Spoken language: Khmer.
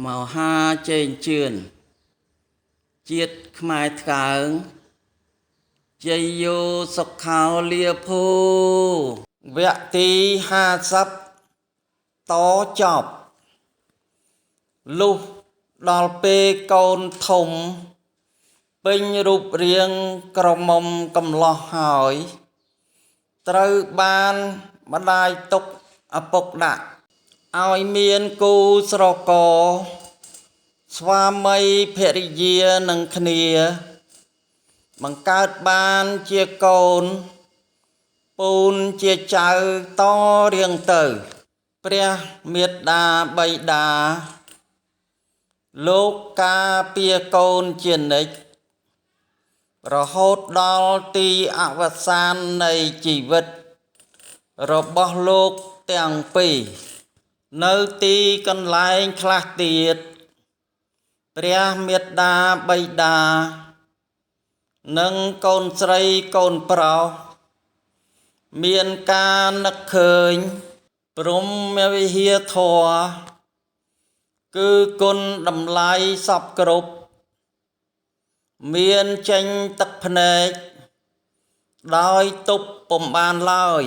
មហាជេងជឿនជាតិខ្មែរថ្កើងជ័យយោសុខោលាភូវគ្គទី50តចប់លុះដល់ពេលកូនធំពេញរូបរាងក្រមុំកំឡោះហើយត្រូវបានម្ដាយទុកឪពុកដាក់ឲ្យមានគូស្រករស្វាមីភរិយានឹងគ្នាបង្កើតបានជាកូនពូនជាចៅតរៀងទៅព្រះមេត្តាបិតាលោកការពារកូនជានិច្ចរហូតដល់ទីអវសាននៃជីវិតរបស់លោកទាំងពីរនៅទីកន្លែងខ្លះទៀតព្រះមេត្តាបិតានិងកូនស្រីកូនប្រុសមានការនឹកឃើញព្រហ្មវិហារធម៌គឺគុណតម្លៃសពគ្រប់មានចេញទឹកភ្នែកដោយទប់ពុំបានឡើយ